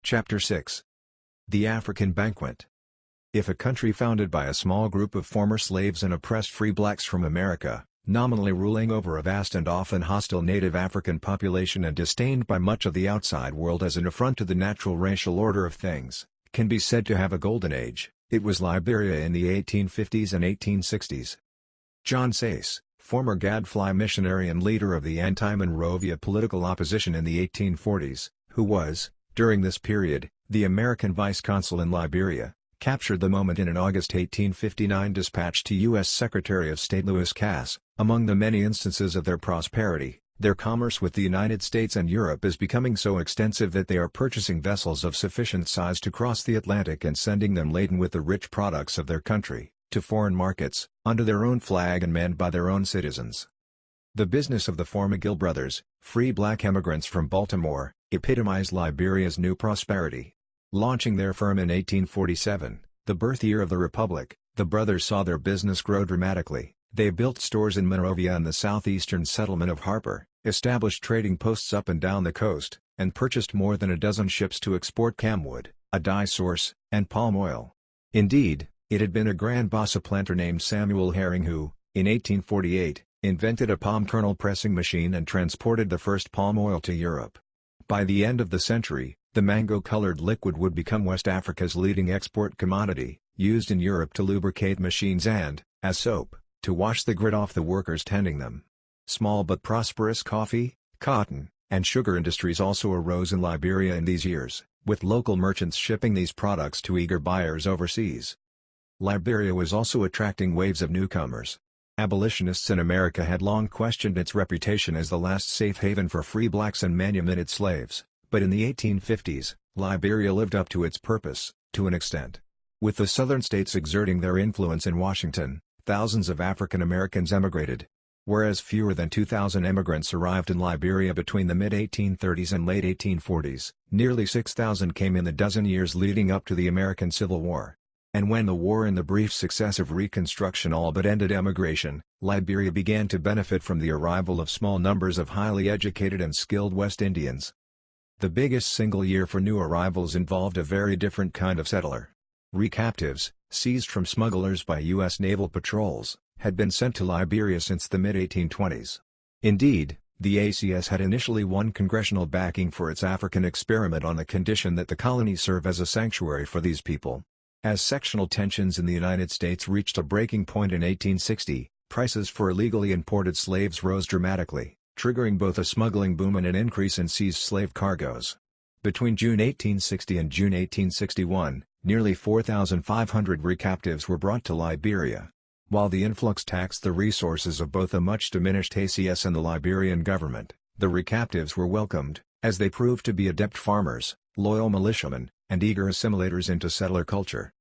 Chapter 6. The African Banquet. If a country founded by a small group of former slaves and oppressed free blacks from America, nominally ruling over a vast and often hostile native African population and disdained by much of the outside world as an affront to the natural racial order of things, can be said to have a golden age, it was Liberia in the 1850s and 1860s. John Sayce, former gadfly missionary and leader of the anti-Monrovia political opposition in the 1840s, who was, during this period, the American vice consul in Liberia, captured the moment in an August 1859 dispatch to U.S. Secretary of State Lewis Cass. Among the many instances of their prosperity, their commerce with the United States and Europe is becoming so extensive that they are purchasing vessels of sufficient size to cross the Atlantic and sending them laden with the rich products of their country, to foreign markets, under their own flag and manned by their own citizens. The business of the four McGill brothers, free black emigrants from Baltimore, epitomized Liberia's new prosperity. Launching their firm in 1847, the birth year of the Republic, the brothers saw their business grow dramatically. They built stores in Monrovia and the southeastern settlement of Harper, established trading posts up and down the coast, and purchased more than a dozen ships to export camwood, a dye source, and palm oil. Indeed, it had been a grand boss, a planter named Samuel Herring who, in 1848, invented a palm kernel pressing machine and transported the first palm oil to Europe. By the end of the century, the mango-colored liquid would become West Africa's leading export commodity, used in Europe to lubricate machines and, as soap, to wash the grit off the workers tending them. Small but prosperous coffee, cotton, and sugar industries also arose in Liberia in these years, with local merchants shipping these products to eager buyers overseas. Liberia was also attracting waves of newcomers. Abolitionists in America had long questioned its reputation as the last safe haven for free blacks and manumitted slaves, but in the 1850s, Liberia lived up to its purpose, to an extent. With the southern states exerting their influence in Washington, thousands of African Americans emigrated. Whereas fewer than 2,000 immigrants arrived in Liberia between the mid-1830s and late 1840s, nearly 6,000 came in the dozen years leading up to the American Civil War. And when the war and the brief success of Reconstruction all but ended emigration, Liberia began to benefit from the arrival of small numbers of highly educated and skilled West Indians. The biggest single year for new arrivals involved a very different kind of settler. Recaptives, seized from smugglers by U.S. naval patrols, had been sent to Liberia since the mid-1820s. Indeed, the ACS had initially won congressional backing for its African experiment on the condition that the colony serve as a sanctuary for these people. As sectional tensions in the United States reached a breaking point in 1860, prices for illegally imported slaves rose dramatically, triggering both a smuggling boom and an increase in seized slave cargoes. Between June 1860 and June 1861, nearly 4,500 recaptives were brought to Liberia. While the influx taxed the resources of both a much diminished ACS and the Liberian government, the recaptives were welcomed, as they proved to be adept farmers, loyal militiamen, and eager assimilators into settler culture.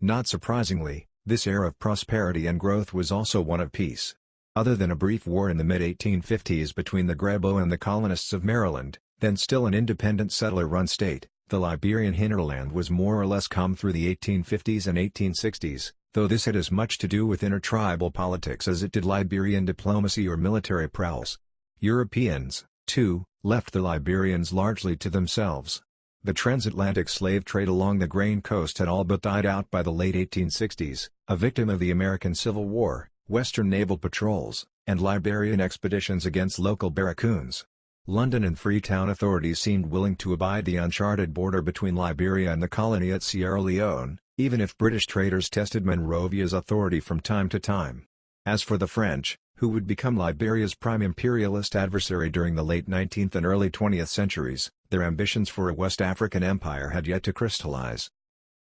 Not surprisingly, this era of prosperity and growth was also one of peace. Other than a brief war in the mid-1850s between the Grebo and the colonists of Maryland, then still an independent settler-run state, the Liberian hinterland was more or less calm through the 1850s and 1860s, though this had as much to do with intertribal politics as it did Liberian diplomacy or military prowess. Europeans, too, left the Liberians largely to themselves. The transatlantic slave trade along the Grain Coast had all but died out by the late 1860s, a victim of the American Civil War, Western naval patrols, and Liberian expeditions against local barracoons. London and Freetown authorities seemed willing to abide the uncharted border between Liberia and the colony at Sierra Leone, even if British traders tested Monrovia's authority from time to time. As for the French, who would become Liberia's prime imperialist adversary during the late 19th and early 20th centuries, their ambitions for a West African empire had yet to crystallize.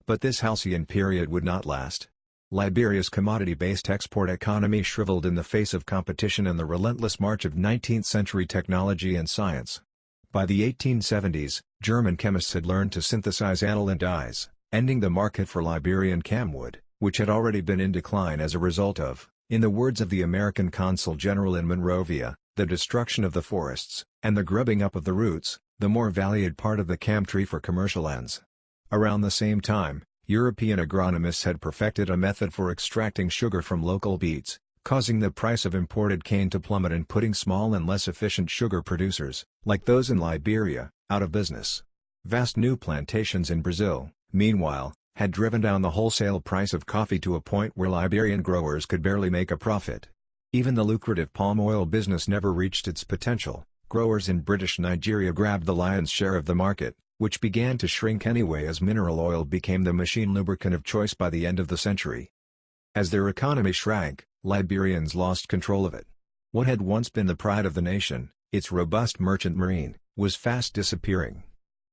But this halcyon period would not last. Liberia's commodity-based export economy shriveled in the face of competition and the relentless march of 19th-century technology and science. By the 1870s, German chemists had learned to synthesize aniline dyes, ending the market for Liberian camwood, which had already been in decline as a result of, in the words of the American consul general in Monrovia, the destruction of the forests, and the grubbing up of the roots, the more valued part of the cam tree for commercial ends. Around the same time, European agronomists had perfected a method for extracting sugar from local beets, causing the price of imported cane to plummet and putting small and less efficient sugar producers, like those in Liberia, out of business. Vast new plantations in Brazil, meanwhile, had driven down the wholesale price of coffee to a point where Liberian growers could barely make a profit. Even the lucrative palm oil business never reached its potential. Growers in British Nigeria grabbed the lion's share of the market, which began to shrink anyway as mineral oil became the machine lubricant of choice by the end of the century. As their economy shrank, Liberians lost control of it. What had once been the pride of the nation, its robust merchant marine, was fast disappearing.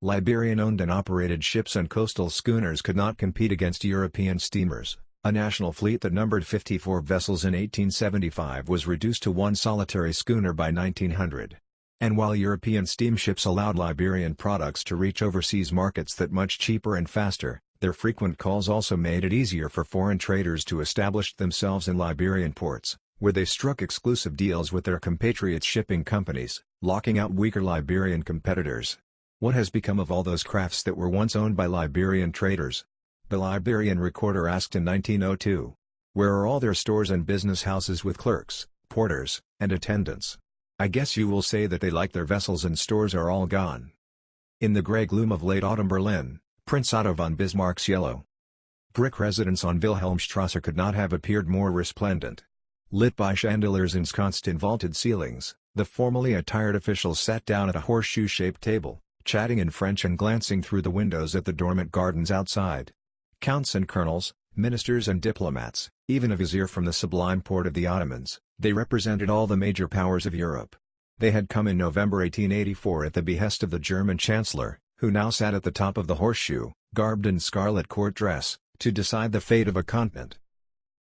Liberian-owned and operated ships and coastal schooners could not compete against European steamers. A national fleet that numbered 54 vessels in 1875 was reduced to one solitary schooner by 1900. And while European steamships allowed Liberian products to reach overseas markets that much cheaper and faster, their frequent calls also made it easier for foreign traders to establish themselves in Liberian ports, where they struck exclusive deals with their compatriots shipping companies, locking out weaker Liberian competitors. What has become of all those crafts that were once owned by Liberian traders? The Liberian Recorder asked in 1902. Where are all their stores and business houses with clerks, porters, and attendants? I guess you will say that they like their vessels and stores are all gone. In the grey gloom of late autumn Berlin, Prince Otto von Bismarck's yellow brick residence on Wilhelmstrasse could not have appeared more resplendent. Lit by chandeliers ensconced in vaulted ceilings, the formally attired officials sat down at a horseshoe-shaped table, chatting in French and glancing through the windows at the dormant gardens outside. Counts and colonels, ministers and diplomats, even a vizier from the sublime port of the Ottomans, they represented all the major powers of Europe. They had come in November 1884 at the behest of the German Chancellor, who now sat at the top of the horseshoe, garbed in scarlet court dress, to decide the fate of a continent.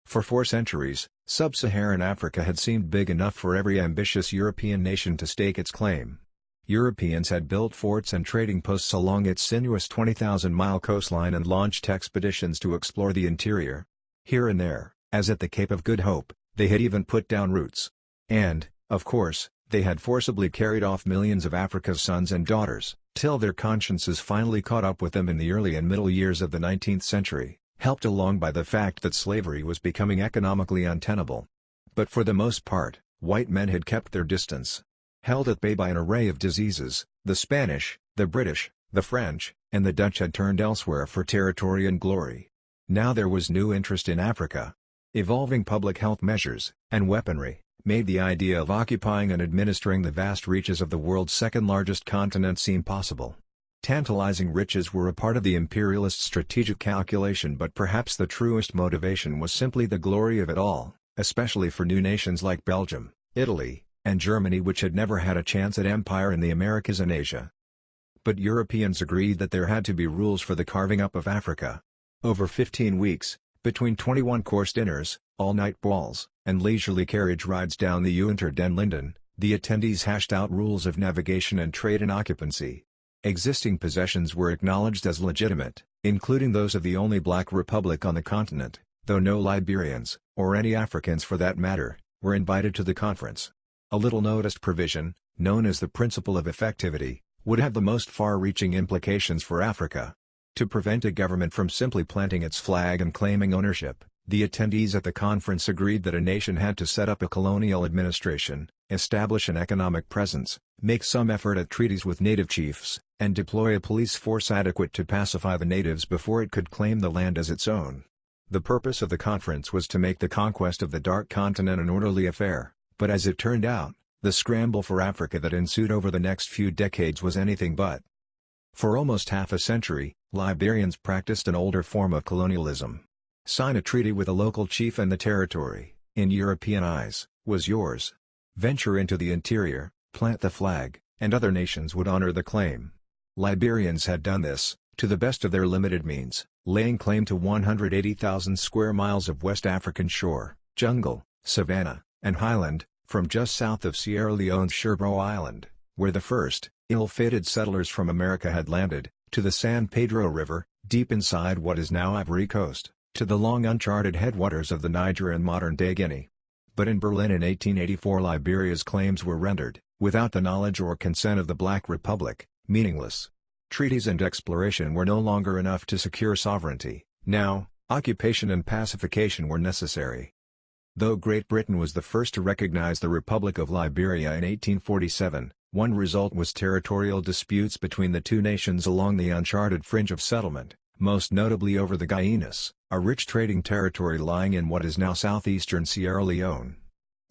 For 4 centuries, sub-Saharan Africa had seemed big enough for every ambitious European nation to stake its claim. Europeans had built forts and trading posts along its sinuous 20,000-mile coastline and launched expeditions to explore the interior. Here and there, as at the Cape of Good Hope, they had even put down roots. And, of course, they had forcibly carried off millions of Africa's sons and daughters, till their consciences finally caught up with them in the early and middle years of the 19th century, helped along by the fact that slavery was becoming economically untenable. But for the most part, white men had kept their distance. Held at bay by an array of diseases, the Spanish, the British, the French, and the Dutch had turned elsewhere for territory and glory. Now there was new interest in Africa. Evolving public health measures, and weaponry, made the idea of occupying and administering the vast reaches of the world's second-largest continent seem possible. Tantalizing riches were a part of the imperialist strategic calculation, but perhaps the truest motivation was simply the glory of it all, especially for new nations like Belgium, Italy, and Germany, which had never had a chance at empire in the Americas and Asia. But Europeans agreed that there had to be rules for the carving up of Africa. Over 15 weeks, between 21-course dinners, all-night balls, and leisurely carriage rides down the Unter den Linden, the attendees hashed out rules of navigation and trade and occupancy. Existing possessions were acknowledged as legitimate, including those of the only black republic on the continent, though no Liberians, or any Africans for that matter, were invited to the conference. A little-noticed provision, known as the principle of effectivity, would have the most far-reaching implications for Africa. To prevent a government from simply planting its flag and claiming ownership, the attendees at the conference agreed that a nation had to set up a colonial administration, establish an economic presence, make some effort at treaties with native chiefs, and deploy a police force adequate to pacify the natives before it could claim the land as its own. The purpose of the conference was to make the conquest of the Dark Continent an orderly affair. But as it turned out, the scramble for Africa that ensued over the next few decades was anything but. For almost half a century, Liberians practiced an older form of colonialism. Sign a treaty with a local chief and the territory, in European eyes, was yours. Venture into the interior, plant the flag, and other nations would honor the claim. Liberians had done this, to the best of their limited means, laying claim to 180,000 square miles of West African shore, jungle, savanna, and highland, from just south of Sierra Leone's Sherbro Island, where the first, ill-fated settlers from America had landed, to the San Pedro River, deep inside what is now Ivory Coast, to the long uncharted headwaters of the Niger and modern-day Guinea. But in Berlin in 1884 Liberia's claims were rendered, without the knowledge or consent of the Black Republic, meaningless. Treaties and exploration were no longer enough to secure sovereignty. Now, occupation and pacification were necessary. Though Great Britain was the first to recognize the Republic of Liberia in 1847, One result was territorial disputes between the two nations along the uncharted fringe of settlement, most notably over the Guianas, a rich trading territory lying in what is now southeastern Sierra Leone.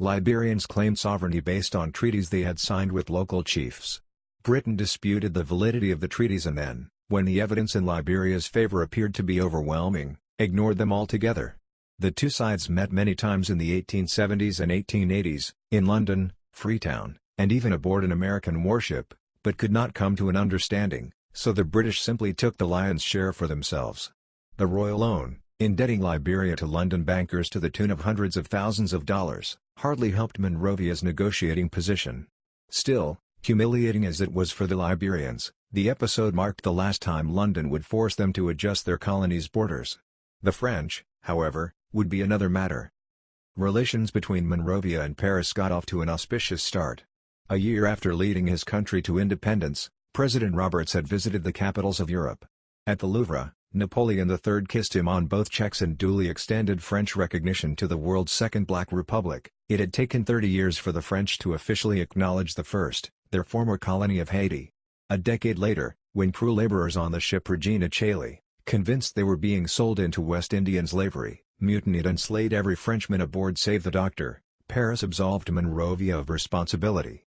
Liberians claimed sovereignty based on treaties they had signed with local chiefs. Britain disputed the validity of the treaties and then, when the evidence in Liberia's favor appeared to be overwhelming, ignored them altogether. The two sides met many times in the 1870s and 1880s, in London, Freetown, and even aboard an American warship, but could not come to an understanding, so the British simply took the lion's share for themselves. The royal loan, indebting Liberia to London bankers to the tune of hundreds of thousands of dollars, hardly helped Monrovia's negotiating position. Still, humiliating as it was for the Liberians, the episode marked the last time London would force them to adjust their colony's borders. The French, however, would be another matter. Relations between Monrovia and Paris got off to an auspicious start. A year after leading his country to independence, President Roberts had visited the capitals of Europe. At the Louvre, Napoleon III kissed him on both cheeks and duly extended French recognition to the world's second Black Republic. It had taken 30 years for the French to officially acknowledge the first, their former colony of Haiti. A decade later, when crew laborers on the ship Regina Caeli, convinced they were being sold into West Indian slavery, mutinied and slayed every Frenchman aboard save the doctor, Paris absolved Monrovia of responsibility.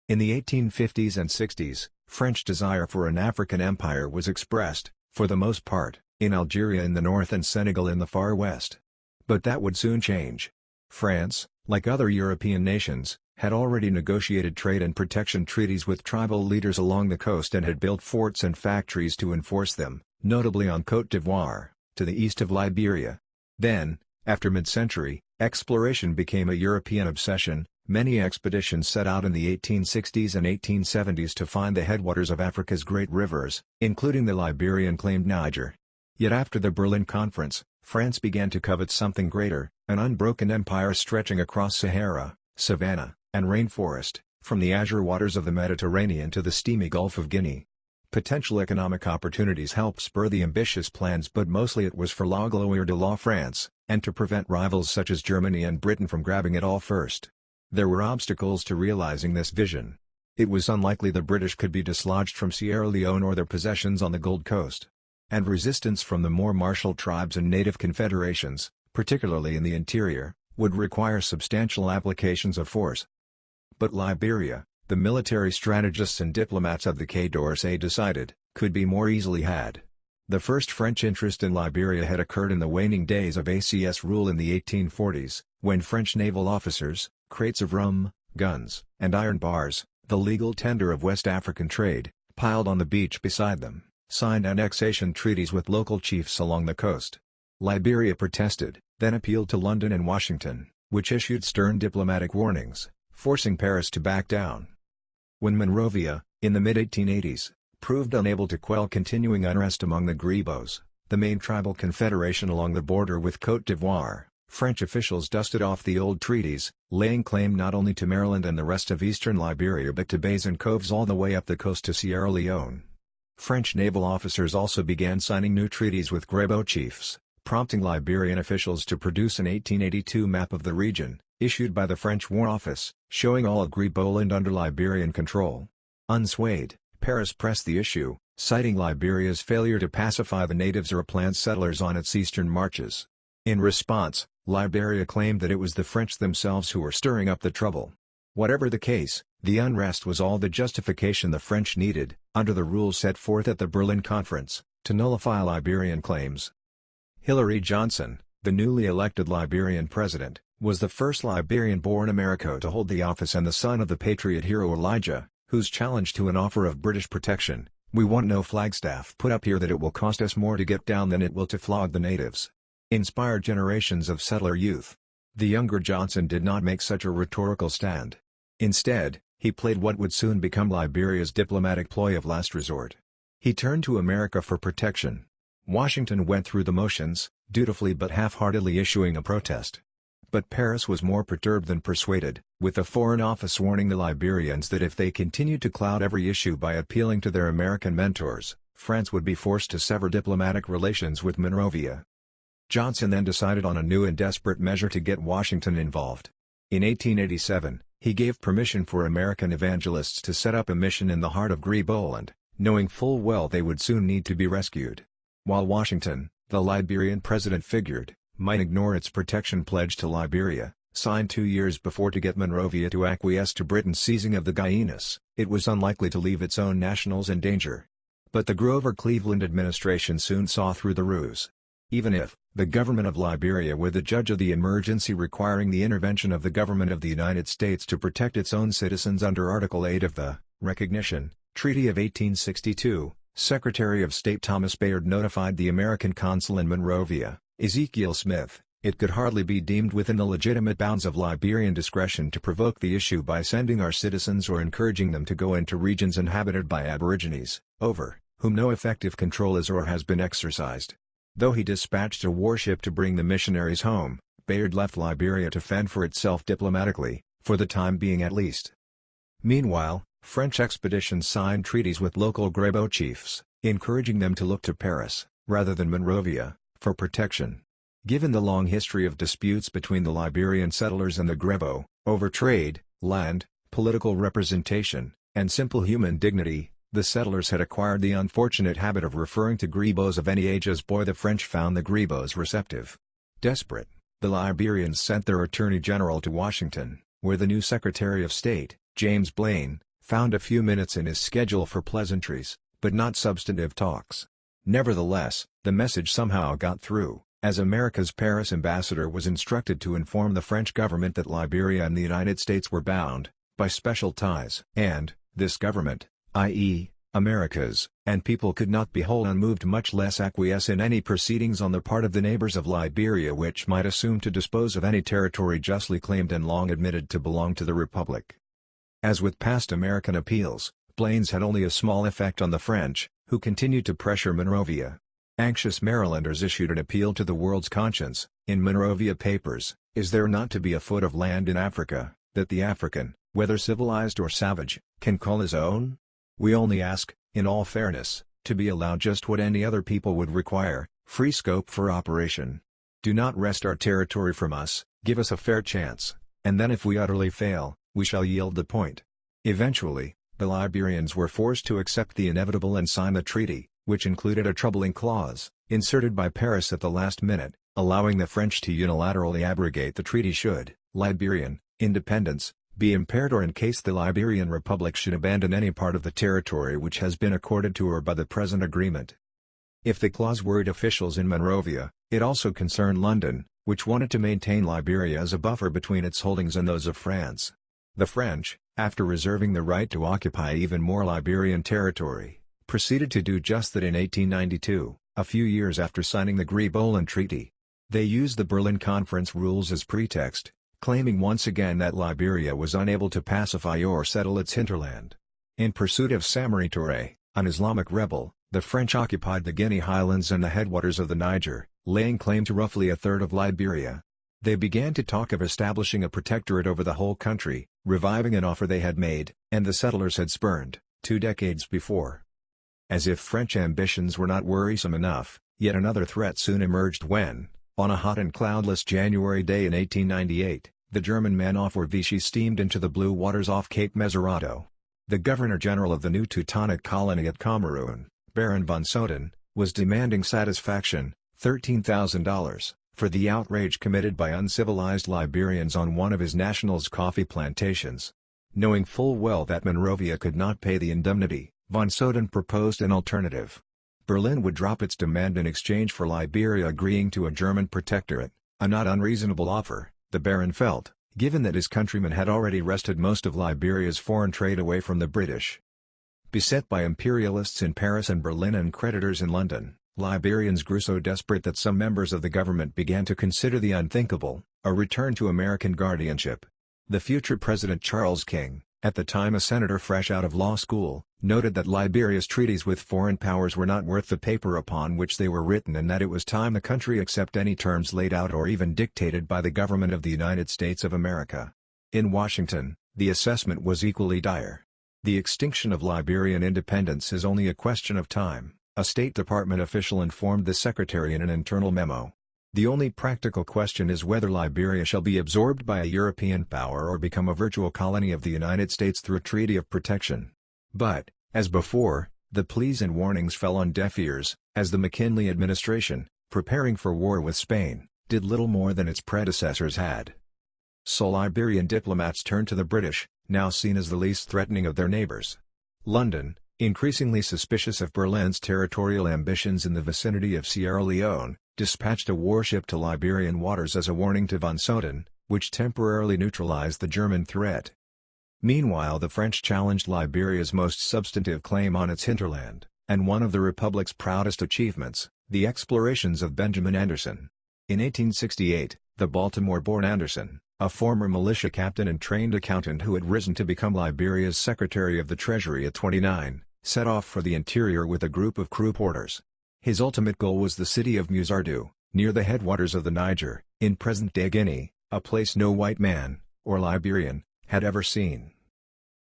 In the 1850s and 60s, French desire for an African empire was expressed, for the most part, in Algeria in the north and Senegal in the far west. But that would soon change. France, like other European nations, had already negotiated trade and protection treaties with tribal leaders along the coast and had built forts and factories to enforce them, notably on Côte d'Ivoire, to the east of Liberia. Then, after mid-century, exploration became a European obsession. Many expeditions set out in the 1860s and 1870s to find the headwaters of Africa's great rivers, including the Liberian-claimed Niger. Yet after the Berlin Conference, France began to covet something greater, an unbroken empire stretching across Sahara, savanna, and rainforest, from the azure waters of the Mediterranean to the steamy Gulf of Guinea. Potential economic opportunities helped spur the ambitious plans, but mostly it was for la gloire de la France, and to prevent rivals such as Germany and Britain from grabbing it all first. There were obstacles to realizing this vision. It was unlikely the British could be dislodged from Sierra Leone or their possessions on the Gold Coast. And resistance from the more martial tribes and native confederations, particularly in the interior, would require substantial applications of force. But Liberia, the military strategists and diplomats of the Quai d'Orsay decided, could be more easily had. The first French interest in Liberia had occurred in the waning days of ACS rule in the 1840s, when French naval officers, crates of rum, guns, and iron bars, the legal tender of West African trade, piled on the beach beside them, signed annexation treaties with local chiefs along the coast. Liberia protested, then appealed to London and Washington, which issued stern diplomatic warnings, forcing Paris to back down. When Monrovia, in the mid-1880s, proved unable to quell continuing unrest among the Gribos, the main tribal confederation along the border with Côte d'Ivoire, French officials dusted off the old treaties, laying claim not only to Maryland and the rest of eastern Liberia but to bays and coves all the way up the coast to Sierra Leone. French naval officers also began signing new treaties with Grebo chiefs, prompting Liberian officials to produce an 1882 map of the region, issued by the French War Office, showing all of Griboland under Liberian control. Unswayed, Paris pressed the issue, citing Liberia's failure to pacify the natives or plant settlers on its eastern marches. In response, Liberia claimed that it was the French themselves who were stirring up the trouble. Whatever the case, the unrest was all the justification the French needed, under the rules set forth at the Berlin Conference, to nullify Liberian claims. Hillary Johnson, the newly elected Liberian president, was the first Liberian-born American to hold the office and the son of the patriot hero Elijah, whose challenge to an offer of British protection, "We want no flagstaff put up here that it will cost us more to get down than it will to flog the natives," inspired generations of settler youth. The younger Johnson did not make such a rhetorical stand. Instead, he played what would soon become Liberia's diplomatic ploy of last resort. He turned to America for protection. Washington went through the motions, dutifully but half-heartedly issuing a protest. But Paris was more perturbed than persuaded, with the Foreign Office warning the Liberians that if they continued to cloud every issue by appealing to their American mentors, France would be forced to sever diplomatic relations with Monrovia. Johnson then decided on a new and desperate measure to get Washington involved. In 1887, He gave permission for American evangelists to set up a mission in the heart of Griboland, knowing full well they would soon need to be rescued. While Washington, the Liberian president figured, might ignore its protection pledge to Liberia, signed 2 years before to get Monrovia to acquiesce to Britain's seizing of the Guianas, it was unlikely to leave its own nationals in danger. But the Grover-Cleveland administration soon saw through the ruse. Even if the government of Liberia were the judge of the emergency requiring the intervention of the government of the United States to protect its own citizens under Article 8 of the Recognition Treaty of 1862, Secretary of State Thomas Bayard notified the American consul in Monrovia, Ezekiel Smith, it could hardly be deemed within the legitimate bounds of Liberian discretion to provoke the issue by sending our citizens or encouraging them to go into regions inhabited by aborigines, over whom no effective control is or has been exercised. Though he dispatched a warship to bring the missionaries home, Bayard left Liberia to fend for itself diplomatically, for the time being at least. Meanwhile, French expeditions signed treaties with local Grebo chiefs, encouraging them to look to Paris, rather than Monrovia, for protection. Given the long history of disputes between the Liberian settlers and the Grebo, over trade, land, political representation, and simple human dignity, the settlers had acquired the unfortunate habit of referring to Grebos of any age as boy. The French found the Grebos receptive. Desperate, the Liberians sent their Attorney General to Washington, where the new Secretary of State, James Blaine, found a few minutes in his schedule for pleasantries, but not substantive talks. Nevertheless, the message somehow got through, as America's Paris ambassador was instructed to inform the French government that Liberia and the United States were bound by special ties, and this government, i.e., America's, and people could not be whole unmoved, much less acquiesce in any proceedings on the part of the neighbors of Liberia which might assume to dispose of any territory justly claimed and long admitted to belong to the Republic. As with past American appeals, Blaine's had only a small effect on the French, who continued to pressure Monrovia. Anxious Marylanders issued an appeal to the world's conscience, in Monrovia papers, is there not to be a foot of land in Africa, that the African, whether civilized or savage, can call his own? We only ask, in all fairness, to be allowed just what any other people would require, free scope for operation. Do not wrest our territory from us, give us a fair chance, and then if we utterly fail, we shall yield the point. Eventually, the Liberians were forced to accept the inevitable and sign the treaty, which included a troubling clause, inserted by Paris at the last minute, allowing the French to unilaterally abrogate the treaty should Liberian independence be impaired or in case the Liberian Republic should abandon any part of the territory which has been accorded to her by the present agreement. If the clause worried officials in Monrovia, it also concerned London, which wanted to maintain Liberia as a buffer between its holdings and those of France. The French, after reserving the right to occupy even more Liberian territory, proceeded to do just that in 1892, a few years after signing the Griboland Treaty. They used the Berlin Conference rules as pretext, claiming once again that Liberia was unable to pacify or settle its hinterland. In pursuit of Samori Touré, an Islamic rebel, the French occupied the Guinea Highlands and the headwaters of the Niger, laying claim to roughly a third of Liberia. They began to talk of establishing a protectorate over the whole country, reviving an offer they had made, and the settlers had spurned, 2 decades before. As if French ambitions were not worrisome enough, yet another threat soon emerged when, on a hot and cloudless January day in 1898, the German man off Vichy steamed into the blue waters off Cape Mesurado. The Governor-General of the new Teutonic colony at Cameroon, Baron von Soden, was demanding satisfaction, $13,000, for the outrage committed by uncivilized Liberians on one of his nationals' coffee plantations. Knowing full well that Monrovia could not pay the indemnity, von Soden proposed an alternative. Berlin would drop its demand in exchange for Liberia agreeing to a German protectorate, a not unreasonable offer, the Baron felt, given that his countrymen had already wrested most of Liberia's foreign trade away from the British. Beset by imperialists in Paris and Berlin and creditors in London, Liberians grew so desperate that some members of the government began to consider the unthinkable, a return to American guardianship. The future President Charles King, at the time a senator fresh out of law school, noted that Liberia's treaties with foreign powers were not worth the paper upon which they were written and that it was time the country accept any terms laid out or even dictated by the government of the United States of America. In Washington, the assessment was equally dire. The extinction of Liberian independence is only a question of time, a State Department official informed the Secretary in an internal memo. The only practical question is whether Liberia shall be absorbed by a European power or become a virtual colony of the United States through a treaty of protection. But, as before, the pleas and warnings fell on deaf ears, as the McKinley administration, preparing for war with Spain, did little more than its predecessors had. So Liberian diplomats turned to the British, now seen as the least threatening of their neighbors. London, increasingly suspicious of Berlin's territorial ambitions in the vicinity of Sierra Leone, dispatched a warship to Liberian waters as a warning to von Soden, which temporarily neutralized the German threat. Meanwhile, the French challenged Liberia's most substantive claim on its hinterland, and one of the Republic's proudest achievements, the explorations of Benjamin Anderson. In 1868, the Baltimore-born Anderson, a former militia captain and trained accountant who had risen to become Liberia's Secretary of the Treasury at 29, set off for the interior with a group of crew porters. His ultimate goal was the city of Musardu, near the headwaters of the Niger, in present-day Guinea, a place no white man, or Liberian, had ever seen.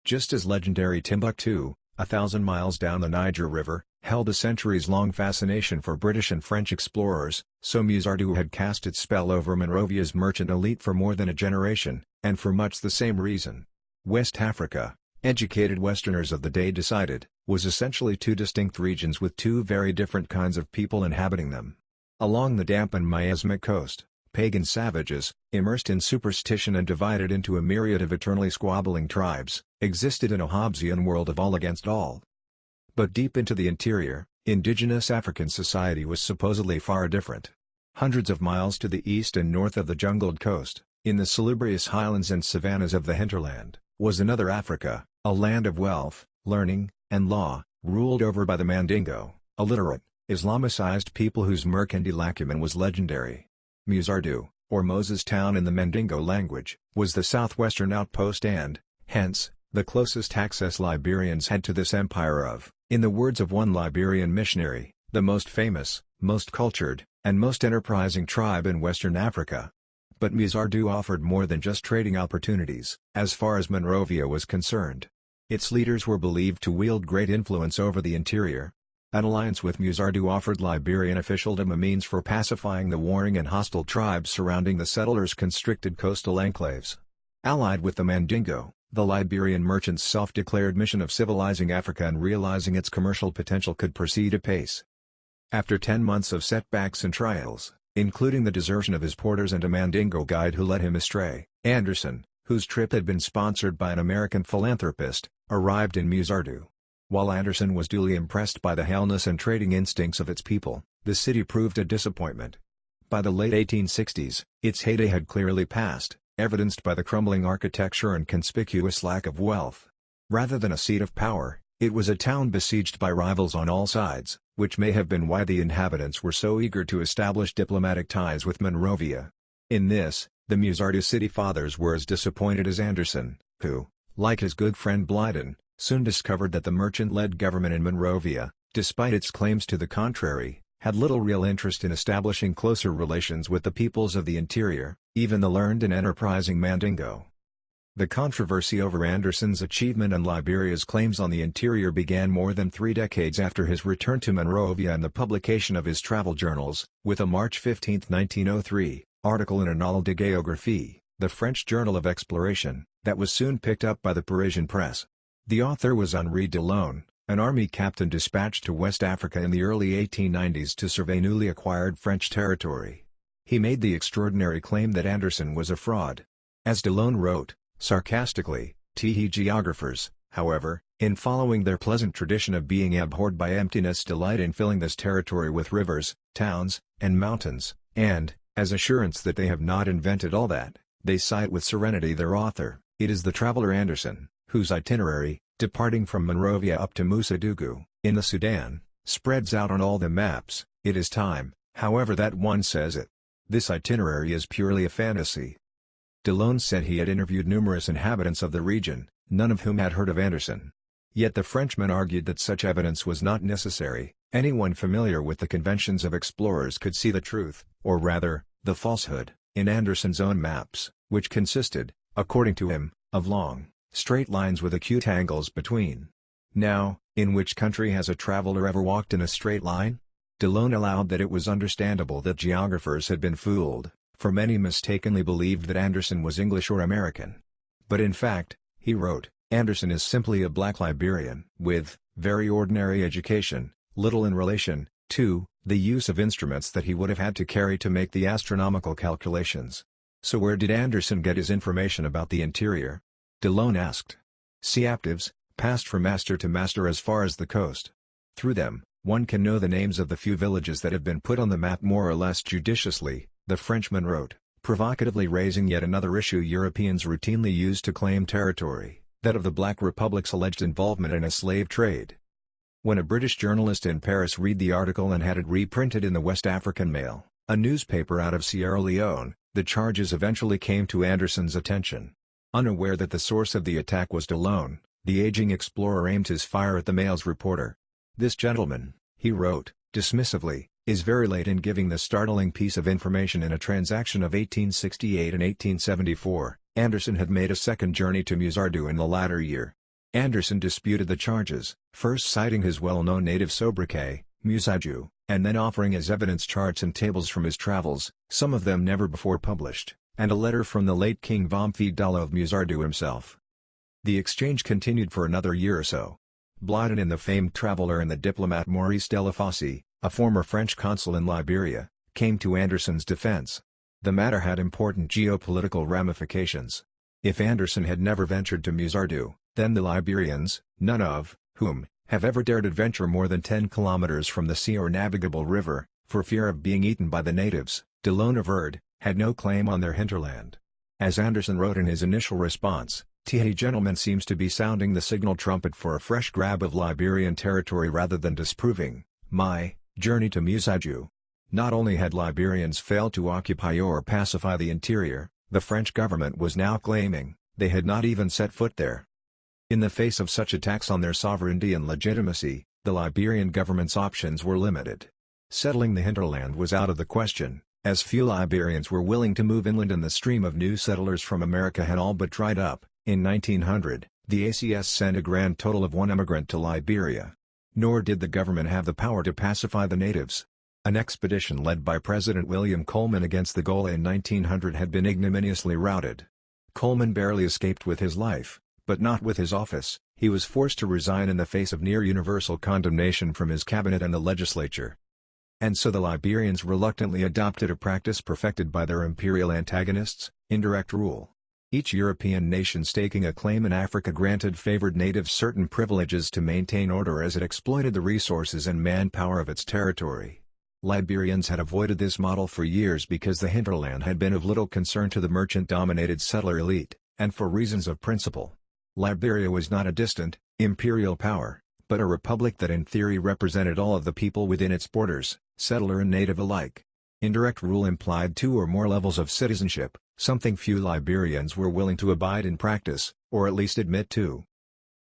Just as legendary Timbuktu, 1,000 miles down the Niger River, held a centuries-long fascination for British and French explorers, so Musardu had cast its spell over Monrovia's merchant elite for more than a generation, and for much the same reason. West Africa, educated Westerners of the day decided, was essentially two distinct regions with two very different kinds of people inhabiting them. Along the damp and miasmic coast, pagan savages, immersed in superstition and divided into a myriad of eternally squabbling tribes, existed in a Hobbesian world of all against all. But deep into the interior, indigenous African society was supposedly far different. Hundreds of miles to the east and north of the jungled coast, in the salubrious highlands and savannas of the hinterland, was another Africa, a land of wealth, learning, and law, ruled over by the Mandingo, a literate, Islamicized people whose mercantile acumen was legendary. Musardu, or Moses Town in the Mandingo language, was the southwestern outpost and, hence, the closest access Liberians had to this empire of, in the words of one Liberian missionary, the most famous, most cultured, and most enterprising tribe in Western Africa. But Musardu offered more than just trading opportunities, as far as Monrovia was concerned. Its leaders were believed to wield great influence over the interior. An alliance with Musardu offered Liberian officialdom a means for pacifying the warring and hostile tribes surrounding the settlers' constricted coastal enclaves. Allied with the Mandingo, the Liberian merchants' self-declared mission of civilizing Africa and realizing its commercial potential could proceed apace. After 10 months of setbacks and trials, including the desertion of his porters and a Mandingo guide who led him astray, Anderson, whose trip had been sponsored by an American philanthropist, arrived in Musardu. While Anderson was duly impressed by the hellness and trading instincts of its people, the city proved a disappointment. By the late 1860s, its heyday had clearly passed, evidenced by the crumbling architecture and conspicuous lack of wealth. Rather than a seat of power, it was a town besieged by rivals on all sides, which may have been why the inhabitants were so eager to establish diplomatic ties with Monrovia. In this, the Musardu city fathers were as disappointed as Anderson, who, like his good friend Blyden, soon discovered that the merchant-led government in Monrovia, despite its claims to the contrary, had little real interest in establishing closer relations with the peoples of the interior, even the learned and enterprising Mandingo. The controversy over Anderson's achievement and Liberia's claims on the interior began more than 3 decades after his return to Monrovia and the publication of his travel journals, with a March 15, 1903, article in Annales de Géographie, the French journal of exploration, that was soon picked up by the Parisian press. The author was Henri Delaune, an army captain dispatched to West Africa in the early 1890s to survey newly acquired French territory. He made the extraordinary claim that Anderson was a fraud. As Delaune wrote, sarcastically, geographers, however, in following their pleasant tradition of being abhorred by emptiness delight in filling this territory with rivers, towns, and mountains, and, as assurance that they have not invented all that, they cite with serenity their author. It is the traveler Anderson, whose itinerary, departing from Monrovia up to Musadugu, in the Sudan, spreads out on all the maps. It is time, however, that one says it. This itinerary is purely a fantasy. Delaune said he had interviewed numerous inhabitants of the region, none of whom had heard of Anderson. Yet the Frenchman argued that such evidence was not necessary. Anyone familiar with the conventions of explorers could see the truth, or rather, the falsehood, in Anderson's own maps, which consisted, according to him, of long, straight lines with acute angles between. Now, in which country has a traveler ever walked in a straight line? DeLone allowed that it was understandable that geographers had been fooled, for many mistakenly believed that Anderson was English or American. But in fact, he wrote, Anderson is simply a black Liberian with very ordinary education, little in relation to the use of instruments that he would have had to carry to make the astronomical calculations. So where did Anderson get his information about the interior? DeLone asked. Captives, passed from master to master as far as the coast. Through them, one can know the names of the few villages that have been put on the map more or less judiciously, the Frenchman wrote, provocatively raising yet another issue Europeans routinely use to claim territory, that of the Black Republic's alleged involvement in a slave trade. When a British journalist in Paris read the article and had it reprinted in the West African Mail, a newspaper out of Sierra Leone, the charges eventually came to Anderson's attention. Unaware that the source of the attack was DeLone, the aging explorer aimed his fire at the Mail's reporter. This gentleman, he wrote, dismissively, is very late in giving the startling piece of information in a transaction of 1868 and 1874. Anderson had made a second journey to Musardu in the latter year. Anderson disputed the charges, first citing his well-known native sobriquet, Musaju, and then offering as evidence charts and tables from his travels, some of them never before published, and a letter from the late King Vamphidalo of Musardu himself. The exchange continued for another year or so. Blotted in the famed traveler and the diplomat Maurice Delafosse, a former French consul in Liberia, came to Anderson's defense. The matter had important geopolitical ramifications. If Anderson had never ventured to Musardu, then the Liberians, none of whom have ever dared adventure more than 10 kilometers from the sea or navigable river, for fear of being eaten by the natives, DeLone averred, had no claim on their hinterland. As Anderson wrote in his initial response, "Th gentleman seems to be sounding the signal trumpet for a fresh grab of Liberian territory rather than disproving my journey to Musaju." Not only had Liberians failed to occupy or pacify the interior, the French government was now claiming they had not even set foot there. In the face of such attacks on their sovereignty and legitimacy, the Liberian government's options were limited. Settling the hinterland was out of the question, as few Liberians were willing to move inland and the stream of new settlers from America had all but dried up. In 1900, the ACS sent a grand total of 1 immigrant to Liberia. Nor did the government have the power to pacify the natives. An expedition led by President William Coleman against the Gola in 1900 had been ignominiously routed. Coleman barely escaped with his life, but not with his office. He was forced to resign in the face of near-universal condemnation from his cabinet and the legislature. And so the Liberians reluctantly adopted a practice perfected by their imperial antagonists, indirect rule. Each European nation staking a claim in Africa granted favored natives certain privileges to maintain order as it exploited the resources and manpower of its territory. Liberians had avoided this model for years because the hinterland had been of little concern to the merchant-dominated settler elite, and for reasons of principle. Liberia was not a distant, imperial power, but a republic that in theory represented all of the people within its borders, settler and native alike. Indirect rule implied 2 or more levels of citizenship, something few Liberians were willing to abide in practice, or at least admit to.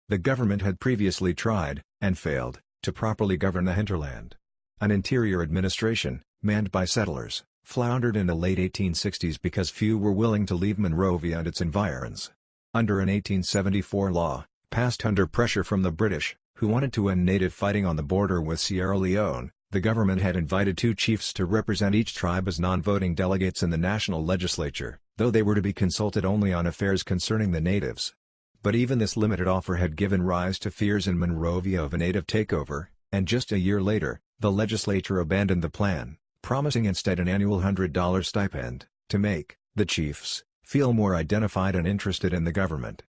The government had previously tried, and failed, to properly govern the hinterland. An interior administration, manned by settlers, floundered in the late 1860s because few were willing to leave Monrovia and its environs. Under an 1874 law, passed under pressure from the British, who wanted to end native fighting on the border with Sierra Leone, the government had invited 2 chiefs to represent each tribe as non-voting delegates in the national legislature, though they were to be consulted only on affairs concerning the natives. But even this limited offer had given rise to fears in Monrovia of a native takeover, and just a year later, the legislature abandoned the plan, promising instead an annual $100 stipend, to make the chiefs feel more identified and interested in the government.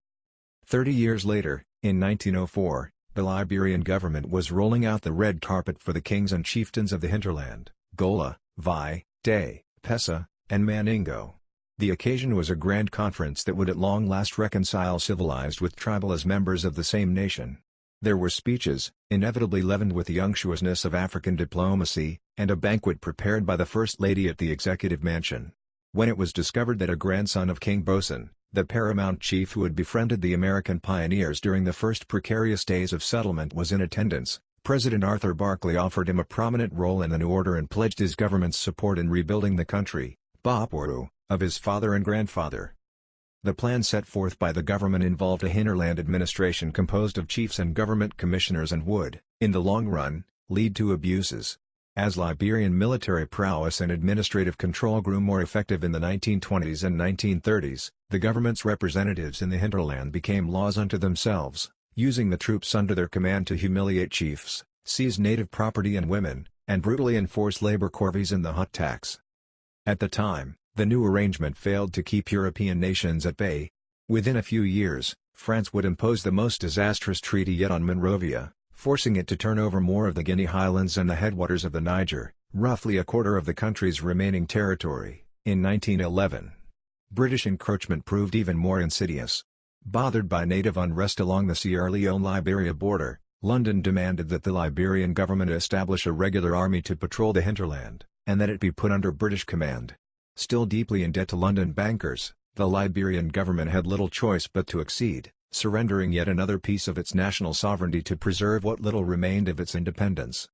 30 years later, in 1904, the Liberian government was rolling out the red carpet for the kings and chieftains of the hinterland, Gola, Vai, Day, Pesa, and Maningo. The occasion was a grand conference that would at long last reconcile civilized with tribal as members of the same nation. There were speeches, inevitably leavened with the unctuousness of African diplomacy, and a banquet prepared by the First Lady at the Executive Mansion. When it was discovered that a grandson of King Boson, the paramount chief who had befriended the American pioneers during the first precarious days of settlement was in attendance, President Arthur Barclay offered him a prominent role in the new order and pledged his government's support in rebuilding the country, Baporu, of his father and grandfather. The plan set forth by the government involved a hinterland administration composed of chiefs and government commissioners and would, in the long run, lead to abuses. As Liberian military prowess and administrative control grew more effective in the 1920s and 1930s, the government's representatives in the hinterland became laws unto themselves, using the troops under their command to humiliate chiefs, seize native property and women, and brutally enforce labor corvées and the hut tax. At the time, the new arrangement failed to keep European nations at bay. Within a few years, France would impose the most disastrous treaty yet on Monrovia, forcing it to turn over more of the Guinea Highlands and the headwaters of the Niger, roughly a quarter of the country's remaining territory, in 1911. British encroachment proved even more insidious. Bothered by native unrest along the Sierra Leone-Liberia border, London demanded that the Liberian government establish a regular army to patrol the hinterland, and that it be put under British command. Still deeply in debt to London bankers, the Liberian government had little choice but to accede, surrendering yet another piece of its national sovereignty to preserve what little remained of its independence.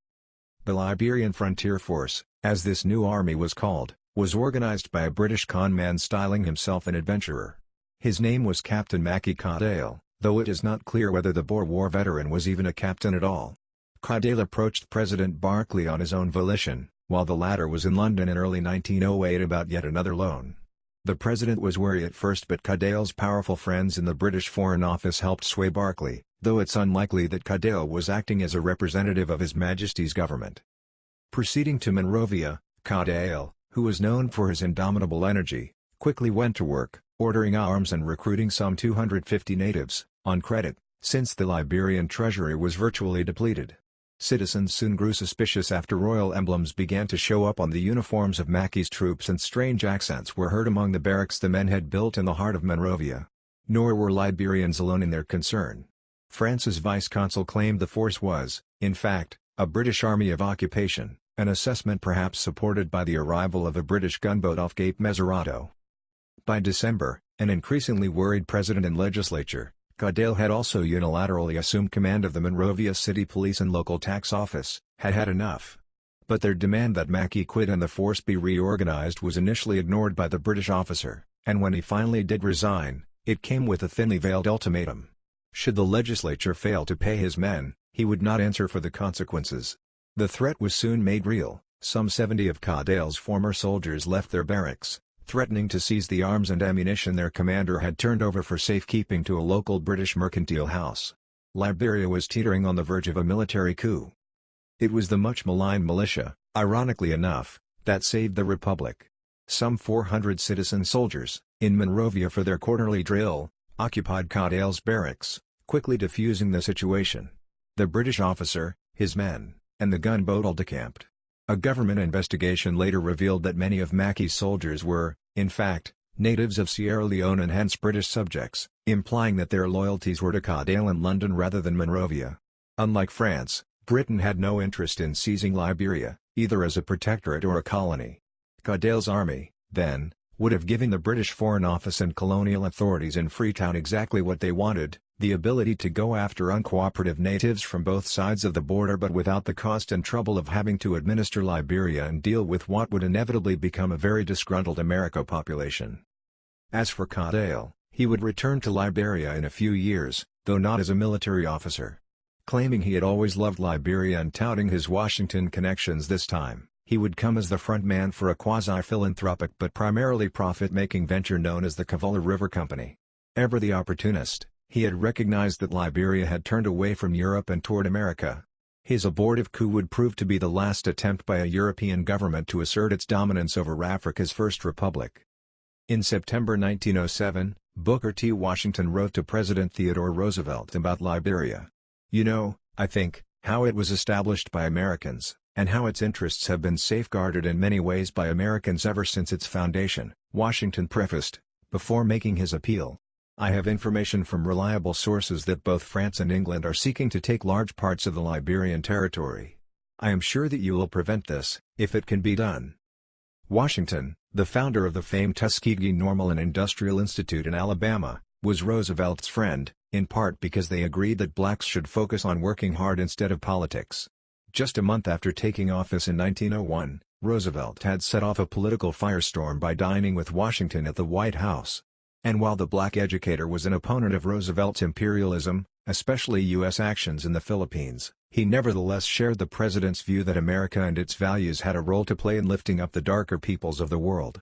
The Liberian Frontier Force, as this new army was called, was organized by a British conman styling himself an adventurer. His name was Captain Mackie Caudill, though it is not clear whether the Boer War veteran was even a captain at all. Caudill approached President Barclay on his own volition, while the latter was in London in early 1908 about yet another loan. The president was wary at first, but Caudill's powerful friends in the British Foreign Office helped sway Barclay, though it's unlikely that Caudill was acting as a representative of His Majesty's government. Proceeding to Monrovia, Caudill, who was known for his indomitable energy, quickly went to work, ordering arms and recruiting some 250 natives, on credit, since the Liberian treasury was virtually depleted. Citizens soon grew suspicious after royal emblems began to show up on the uniforms of Mackie's troops and strange accents were heard among the barracks the men had built in the heart of Monrovia. Nor were Liberians alone in their concern. France's vice-consul claimed the force was, in fact, a British army of occupation, an assessment perhaps supported by the arrival of a British gunboat off Cape Mezzerato. By December, an increasingly worried president and legislature, Caudill had also unilaterally assumed command of the Monrovia City Police and Local Tax Office, had had enough. But their demand that Mackie quit and the force be reorganized was initially ignored by the British officer, and when he finally did resign, it came with a thinly veiled ultimatum. Should the legislature fail to pay his men, he would not answer for the consequences. The threat was soon made real. Some 70 of Caudill's former soldiers left their barracks, threatening to seize the arms and ammunition their commander had turned over for safekeeping to a local British mercantile house. Liberia was teetering on the verge of a military coup. It was the much maligned militia, ironically enough, that saved the republic. Some 400 citizen soldiers, in Monrovia for their quarterly drill, occupied Caudill's barracks, quickly defusing the situation. The British officer, his men, and the gunboat all decamped. A government investigation later revealed that many of Mackie's soldiers were, in fact, natives of Sierra Leone and hence British subjects, implying that their loyalties were to Caudill and London rather than Monrovia. Unlike France, Britain had no interest in seizing Liberia, either as a protectorate or a colony. Caudill's army, then, would have given the British Foreign Office and colonial authorities in Freetown exactly what they wanted, the ability to go after uncooperative natives from both sides of the border but without the cost and trouble of having to administer Liberia and deal with what would inevitably become a very disgruntled American population. As for Caudill, he would return to Liberia in a few years, though not as a military officer. Claiming he had always loved Liberia and touting his Washington connections this time, he would come as the front man for a quasi-philanthropic but primarily profit-making venture known as the Kavala River Company. Ever the opportunist, he had recognized that Liberia had turned away from Europe and toward America. His abortive coup would prove to be the last attempt by a European government to assert its dominance over Africa's first republic. In September 1907, Booker T. Washington wrote to President Theodore Roosevelt about Liberia. "You know, I think, how it was established by Americans, and how its interests have been safeguarded in many ways by Americans ever since its foundation," Washington prefaced, before making his appeal. "I have information from reliable sources that both France and England are seeking to take large parts of the Liberian territory. I am sure that you will prevent this, if it can be done." Washington, the founder of the famed Tuskegee Normal and Industrial Institute in Alabama, was Roosevelt's friend, in part because they agreed that blacks should focus on working hard instead of politics. Just a month after taking office in 1901, Roosevelt had set off a political firestorm by dining with Washington at the White House. And while the black educator was an opponent of Roosevelt's imperialism, especially U.S. actions in the Philippines, He nevertheless shared the president's view that America and its values had a role to play in lifting up the darker peoples of the world.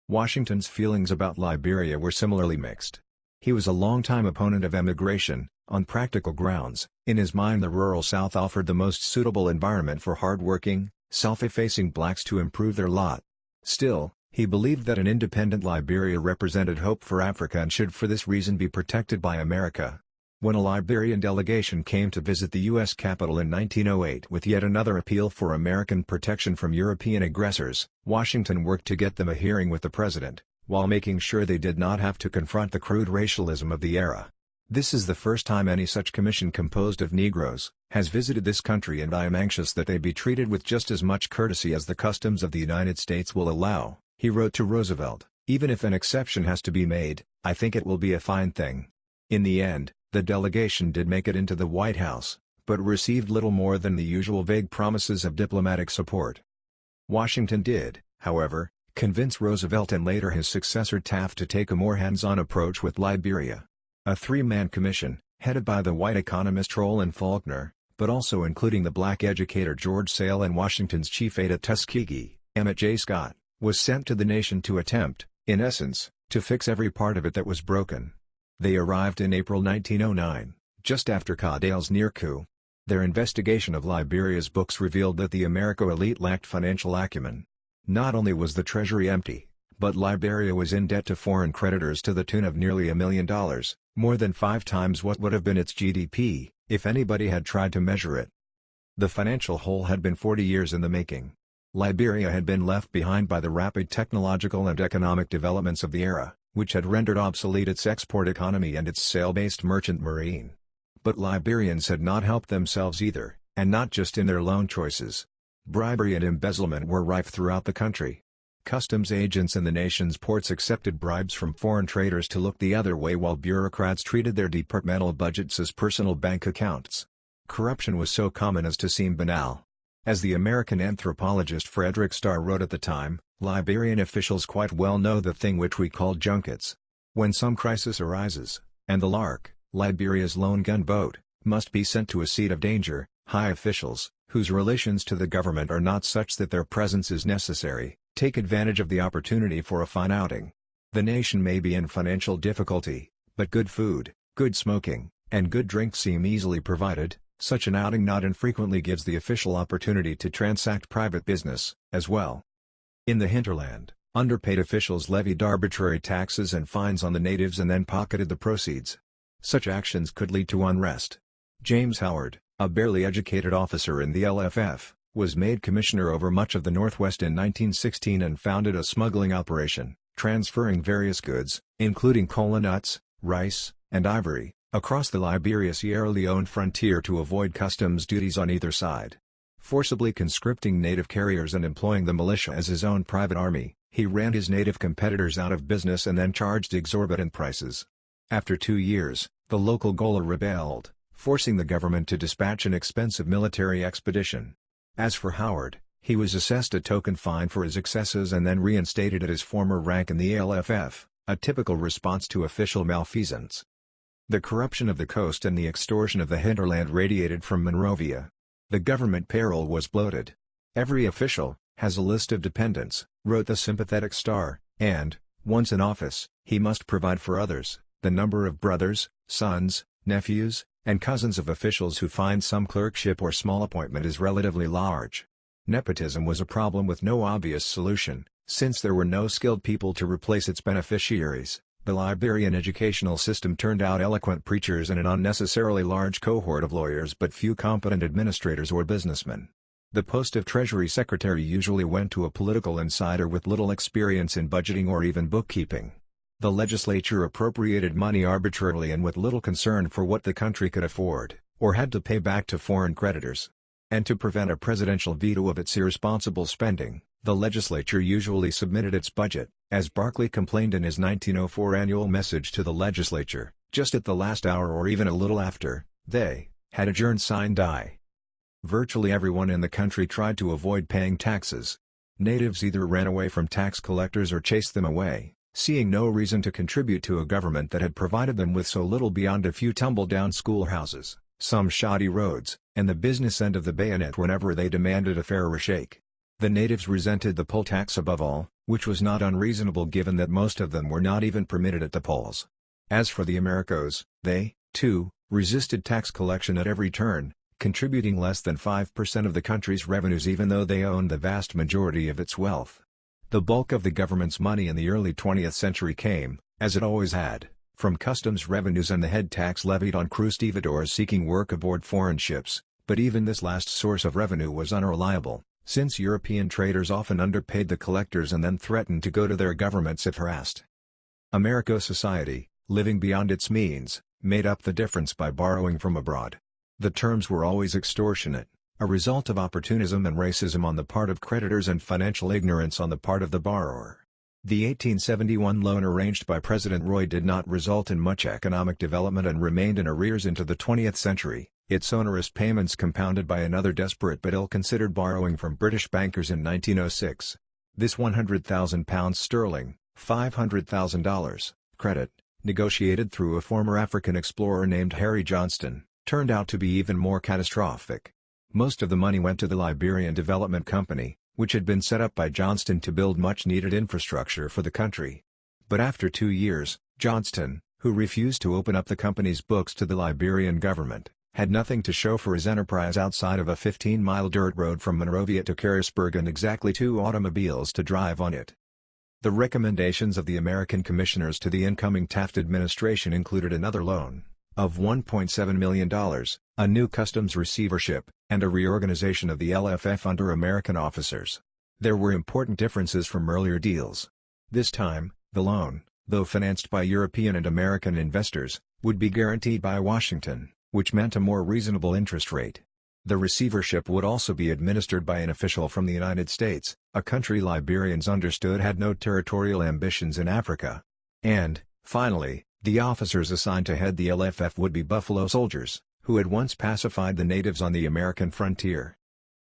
Washington's feelings about Liberia were similarly mixed. He was a longtime opponent of emigration, on practical grounds. In his mind, the rural South offered the most suitable environment for hard-working, self-effacing blacks to improve their lot. Still, he believed that an independent Liberia represented hope for Africa and should for this reason be protected by America. When a Liberian delegation came to visit the U.S. Capitol in 1908 with yet another appeal for American protection from European aggressors, Washington worked to get them a hearing with the president, while making sure they did not have to confront the crude racialism of the era. This is the first time any such commission composed of Negroes has visited this country, and I am anxious that they be treated with just as much courtesy as the customs of the United States will allow, he wrote to Roosevelt. Even if an exception has to be made, I think it will be a fine thing. In the end, the delegation did make it into the White House, but received little more than the usual vague promises of diplomatic support. Washington did, however, convince Roosevelt and later his successor Taft to take a more hands-on approach with Liberia. A three-man commission, headed by the white economist Roland Faulkner, but also including the black educator George Sale and Washington's chief aide at Tuskegee, Emmett J. Scott, was sent to the nation to attempt, in essence, to fix every part of it that was broken. They arrived in April 1909, just after Caudiel's near coup. Their investigation of Liberia's books revealed that the American elite lacked financial acumen. Not only was the treasury empty, but Liberia was in debt to foreign creditors to the tune of nearly $1 million, more than 5 times what would have been its GDP, if anybody had tried to measure it. The financial hole had been 40 years in the making. Liberia had been left behind by the rapid technological and economic developments of the era, which had rendered obsolete its export economy and its sail-based merchant marine. But Liberians had not helped themselves either, and not just in their loan choices. Bribery and embezzlement were rife throughout the country. Customs agents in the nation's ports accepted bribes from foreign traders to look the other way, while bureaucrats treated their departmental budgets as personal bank accounts. Corruption was so common as to seem banal. As the American anthropologist Frederick Starr wrote at the time, Liberian officials quite well know the thing which we call junkets. When some crisis arises, and the Lark, Liberia's lone gunboat, must be sent to a seat of danger, high officials, whose relations to the government are not such that their presence is necessary, take advantage of the opportunity for a fine outing. The nation may be in financial difficulty, but good food, good smoking, and good drink seem easily provided. Such an outing not infrequently gives the official opportunity to transact private business, as well. In the hinterland, underpaid officials levied arbitrary taxes and fines on the natives and then pocketed the proceeds. Such actions could lead to unrest. James Howard, a barely educated officer in the LFF, was made commissioner over much of the Northwest in 1916 and founded a smuggling operation, transferring various goods, including cola nuts, rice, and ivory, across the Liberia-Sierra Leone frontier to avoid customs duties on either side. Forcibly conscripting native carriers and employing the militia as his own private army, he ran his native competitors out of business and then charged exorbitant prices. After 2 years, the local Gola rebelled, forcing the government to dispatch an expensive military expedition. As for Howard, he was assessed a token fine for his excesses and then reinstated at his former rank in the LFF, a typical response to official malfeasance. The corruption of the coast and the extortion of the hinterland radiated from Monrovia. The government payroll was bloated. Every official has a list of dependents, wrote the sympathetic Starr, and, once in office, he must provide for others. The number of brothers, sons, nephews, and cousins of officials who find some clerkship or small appointment is relatively large. Nepotism was a problem with no obvious solution, since there were no skilled people to replace its beneficiaries. The Liberian educational system turned out eloquent preachers and an unnecessarily large cohort of lawyers but few competent administrators or businessmen. The post of Treasury Secretary usually went to a political insider with little experience in budgeting or even bookkeeping. The legislature appropriated money arbitrarily and with little concern for what the country could afford, or had to pay back to foreign creditors. And to prevent a presidential veto of its irresponsible spending, the legislature usually submitted its budget, as Barclay complained in his 1904 annual message to the legislature, just at the last hour or even a little after they had adjourned sine die. Virtually everyone in the country tried to avoid paying taxes. Natives either ran away from tax collectors or chased them away, seeing no reason to contribute to a government that had provided them with so little beyond a few tumble-down schoolhouses, some shoddy roads, and the business end of the bayonet whenever they demanded a fairer shake. The natives resented the poll tax above all, which was not unreasonable given that most of them were not even permitted at the polls. As for the Americos, they, too, resisted tax collection at every turn, contributing less than 5% of the country's revenues even though they owned the vast majority of its wealth. The bulk of the government's money in the early 20th century came, as it always had, from customs revenues and the head tax levied on crew stevedores seeking work aboard foreign ships, but even this last source of revenue was unreliable, since European traders often underpaid the collectors and then threatened to go to their governments if harassed. Americo society, living beyond its means, made up the difference by borrowing from abroad. The terms were always extortionate, a result of opportunism and racism on the part of creditors and financial ignorance on the part of the borrower. The 1871 loan arranged by President Roy did not result in much economic development and remained in arrears into the 20th century, its onerous payments compounded by another desperate but ill-considered borrowing from British bankers in 1906. This £100,000 sterling, $500,000, credit, negotiated through a former African explorer named Harry Johnston, turned out to be even more catastrophic. Most of the money went to the Liberian Development Company, which had been set up by Johnston to build much-needed infrastructure for the country. But after 2 years, Johnston, who refused to open up the company's books to the Liberian government, had nothing to show for his enterprise outside of a 15-mile dirt road from Monrovia to Carisburg and exactly 2 automobiles to drive on it. The recommendations of the American commissioners to the incoming Taft administration included another loan of $1.7 million, a new customs receivership, and a reorganization of the LFF under American officers. There were important differences from earlier deals. This time, the loan, though financed by European and American investors, would be guaranteed by Washington, which meant a more reasonable interest rate. The receivership would also be administered by an official from the United States, a country Liberians understood had no territorial ambitions in Africa. And, finally, the officers assigned to head the LFF would be Buffalo Soldiers, who had once pacified the natives on the American frontier.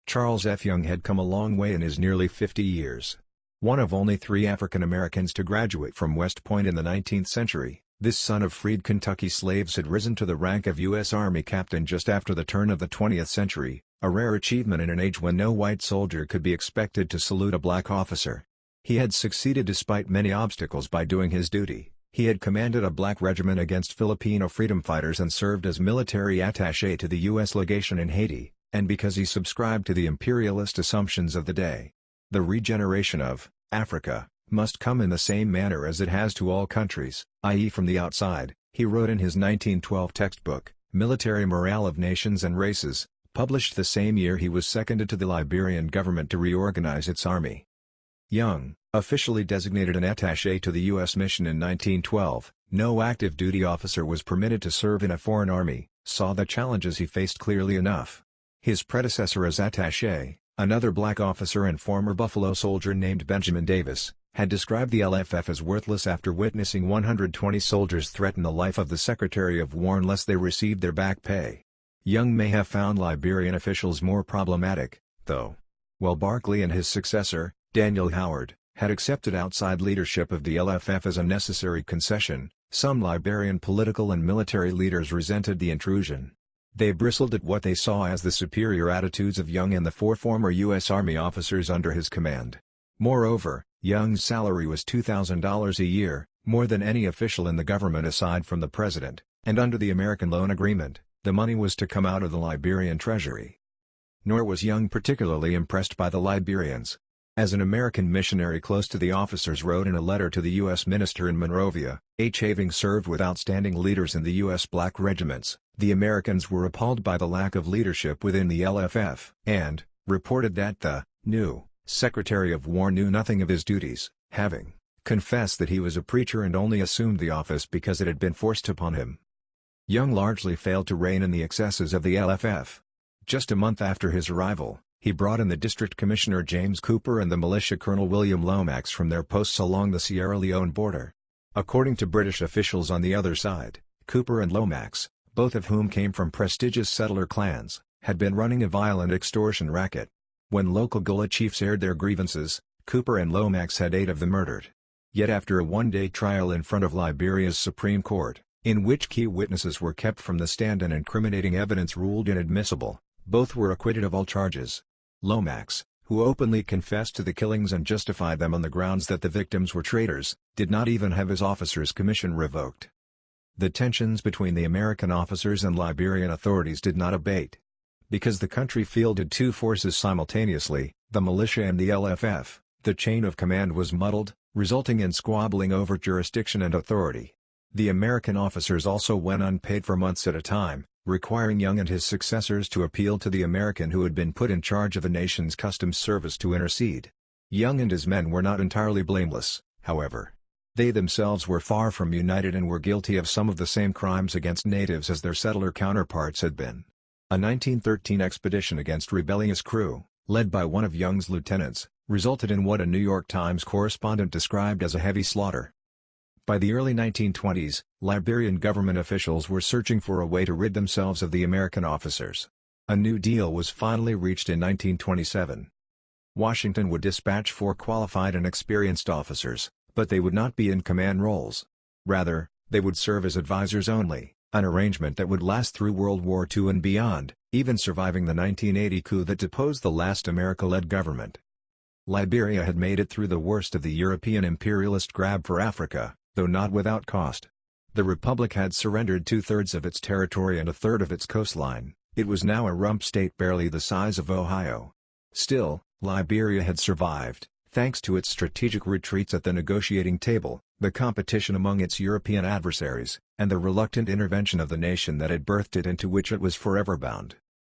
Charles F. Young had come a long way in his nearly 50 years. One of only 3 African Americans to graduate from West Point in the 19th century, this son of freed Kentucky slaves had risen to the rank of U.S. Army captain just after the turn of the 20th century, a rare achievement in an age when no white soldier could be expected to salute a black officer. He had succeeded despite many obstacles by doing his duty. He had commanded a black regiment against Filipino freedom fighters and served as military attaché to the U.S. legation in Haiti, and because he subscribed to the imperialist assumptions of the day. The regeneration of Africa must come in the same manner as it has to all countries, i.e. from the outside, he wrote in his 1912 textbook, Military Morale of Nations and Races, published the same year he was seconded to the Liberian government to reorganize its army. Young, officially designated an attaché to the U.S. mission in 1912, no active duty officer was permitted to serve in a foreign army, saw the challenges he faced clearly enough. His predecessor as attaché, another black officer and former Buffalo soldier named Benjamin Davis, had described the LFF as worthless after witnessing 120 soldiers threaten the life of the Secretary of War unless they received their back pay. Young may have found Liberian officials more problematic, though. While Barclay and his successor, Daniel Howard, had accepted outside leadership of the LFF as a necessary concession, some Liberian political and military leaders resented the intrusion. They bristled at what they saw as the superior attitudes of Young and the 4 former U.S. Army officers under his command. Moreover, Young's salary was $2,000 a year, more than any official in the government aside from the president, and under the American loan agreement, the money was to come out of the Liberian treasury. Nor was Young particularly impressed by the Liberians. As an American missionary close to the officers wrote in a letter to the U.S. minister in Monrovia, having served with outstanding leaders in the U.S. black regiments, the Americans were appalled by the lack of leadership within the LFF, and reported that the new Secretary of War knew nothing of his duties, having confessed that he was a preacher and only assumed the office because it had been forced upon him. Young largely failed to rein in the excesses of the LFF. Just a month after his arrival, he brought in the District Commissioner James Cooper and the Militia Colonel William Lomax from their posts along the Sierra Leone border. According to British officials on the other side, Cooper and Lomax, both of whom came from prestigious settler clans, had been running a violent extortion racket. When local Gullah chiefs aired their grievances, Cooper and Lomax had 8 of them murdered. Yet after a one-day trial in front of Liberia's Supreme Court, in which key witnesses were kept from the stand and incriminating evidence ruled inadmissible. Both were acquitted of all charges. Lomax, who openly confessed to the killings and justified them on the grounds that the victims were traitors, did not even have his officer's commission revoked. The tensions between the American officers and Liberian authorities did not abate. Because the country fielded two forces simultaneously, the militia and the LFF, the chain of command was muddled, resulting in squabbling over jurisdiction and authority. The American officers also went unpaid for months at a time, requiring Young and his successors to appeal to the American who had been put in charge of the nation's customs service to intercede. Young and his men were not entirely blameless, however. They themselves were far from united and were guilty of some of the same crimes against natives as their settler counterparts had been. A 1913 expedition against rebellious crew, led by one of Young's lieutenants, resulted in what a New York Times correspondent described as a heavy slaughter. By the early 1920s, Liberian government officials were searching for a way to rid themselves of the American officers. A new deal was finally reached in 1927. Washington would dispatch 4 qualified and experienced officers, but they would not be in command roles. Rather, they would serve as advisors only, an arrangement that would last through World War II and beyond, even surviving the 1980 coup that deposed the last America-led government. Liberia had made it through the worst of the European imperialist grab for Africa, though not without cost. The Republic had surrendered 2/3 of its territory and 1/3 of its coastline. It was now a rump state barely the size of Ohio. Still, Liberia had survived, thanks to its strategic retreats at the negotiating table, the competition among its European adversaries, and the reluctant intervention of the nation that had birthed it into which it was forever bound.